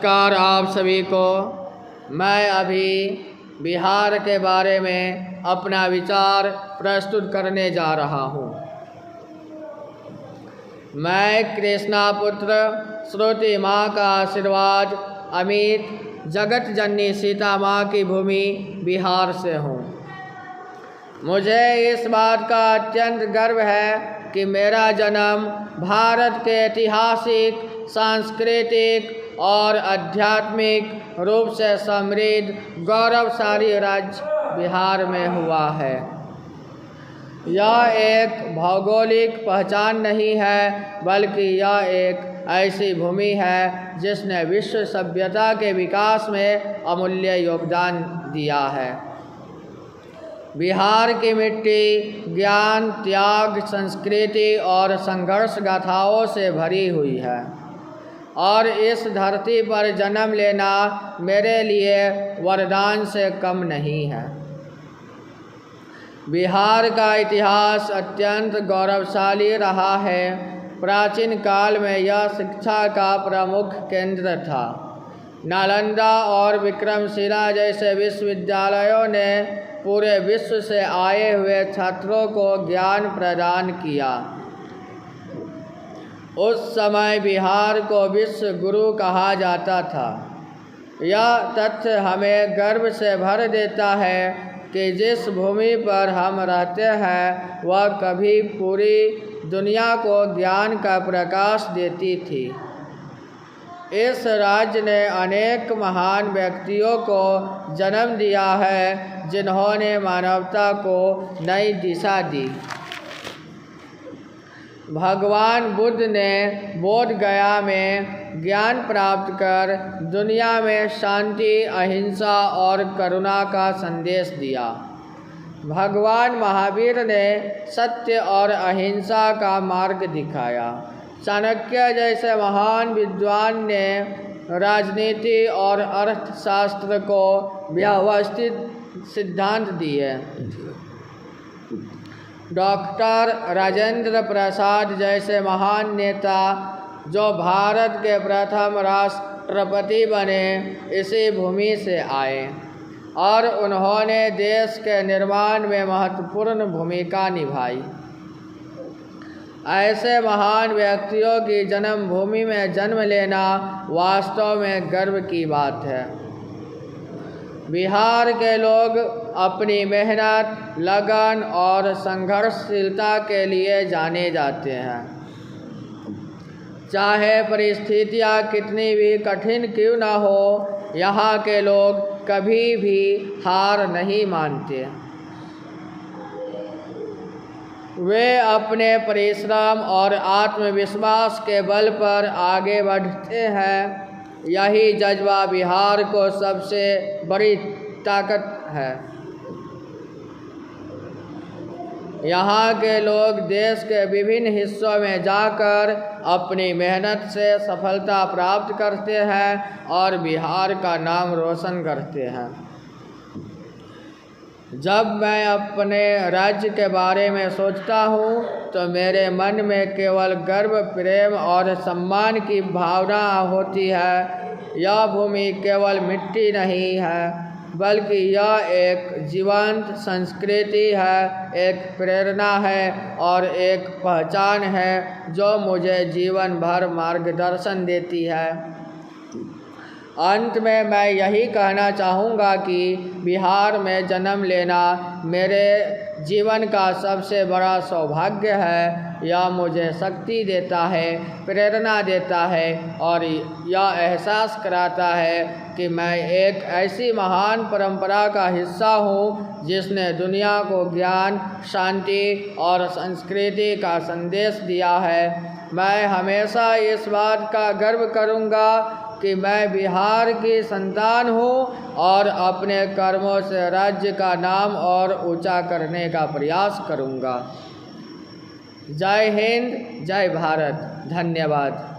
नमस्कार आप सभी को। मैं अभी बिहार के बारे में अपना विचार प्रस्तुत करने जा रहा हूँ। मैं कृष्णा पुत्र श्रुति माँ का आशीर्वाद अमित जगत जननी सीता माँ की भूमि बिहार से हूँ। मुझे इस बात का अत्यंत गर्व है कि मेरा जन्म भारत के ऐतिहासिक, सांस्कृतिक और आध्यात्मिक रूप से समृद्ध गौरवशाली राज्य बिहार में हुआ है। यह एक भौगोलिक पहचान नहीं है, बल्कि यह एक ऐसी भूमि है जिसने विश्व सभ्यता के विकास में अमूल्य योगदान दिया है। बिहार की मिट्टी ज्ञान, त्याग, संस्कृति और संघर्ष गाथाओं से भरी हुई है और इस धरती पर जन्म लेना मेरे लिए वरदान से कम नहीं है। बिहार का इतिहास अत्यंत गौरवशाली रहा है। प्राचीन काल में यह शिक्षा का प्रमुख केंद्र था। नालंदा और विक्रमशिला जैसे विश्वविद्यालयों ने पूरे विश्व से आए हुए छात्रों को ज्ञान प्रदान किया। उस समय बिहार को विश्व गुरु कहा जाता था। यह तथ्य हमें गर्व से भर देता है कि जिस भूमि पर हम रहते हैं वह कभी पूरी दुनिया को ज्ञान का प्रकाश देती थी। इस राज्य ने अनेक महान व्यक्तियों को जन्म दिया है जिन्होंने मानवता को नई दिशा दी। भगवान बुद्ध ने बोध गया में ज्ञान प्राप्त कर दुनिया में शांति, अहिंसा और करुणा का संदेश दिया। भगवान महावीर ने सत्य और अहिंसा का मार्ग दिखाया। चाणक्य जैसे महान विद्वान ने राजनीति और अर्थशास्त्र को व्यवस्थित सिद्धांत दिए। डॉक्टर राजेंद्र प्रसाद जैसे महान नेता जो भारत के प्रथम राष्ट्रपति बने इसी भूमि से आए और उन्होंने देश के निर्माण में महत्वपूर्ण भूमिका निभाई। ऐसे महान व्यक्तियों की जन्मभूमि में जन्म लेना वास्तव में गर्व की बात है। बिहार के लोग अपनी मेहनत, लगन और संघर्षशीलता के लिए जाने जाते हैं। चाहे परिस्थितियाँ कितनी भी कठिन क्यों न हो, यहाँ के लोग कभी भी हार नहीं मानते। वे अपने परिश्रम और आत्मविश्वास के बल पर आगे बढ़ते हैं। यही जज्बा बिहार को सबसे बड़ी ताकत है। यहाँ के लोग देश के विभिन्न हिस्सों में जाकर अपनी मेहनत से सफलता प्राप्त करते हैं और बिहार का नाम रोशन करते हैं। जब मैं अपने राज्य के बारे में सोचता हूँ तो मेरे मन में केवल गर्व, प्रेम और सम्मान की भावना होती है। यह भूमि केवल मिट्टी नहीं है, बल्कि यह एक जीवंत संस्कृति है, एक प्रेरणा है और एक पहचान है जो मुझे जीवन भर मार्गदर्शन देती है। अंत में मैं यही कहना चाहूँगा कि बिहार में जन्म लेना मेरे जीवन का सबसे बड़ा सौभाग्य है। यह मुझे शक्ति देता है, प्रेरणा देता है और यह एहसास कराता है कि मैं एक ऐसी महान परंपरा का हिस्सा हूँ जिसने दुनिया को ज्ञान, शांति और संस्कृति का संदेश दिया है। मैं हमेशा इस बात का गर्व करूँगा कि मैं बिहार की संतान हूँ और अपने कर्मों से राज्य का नाम और ऊंचा करने का प्रयास करूँगा। जय हिंद, जय भारत। धन्यवाद।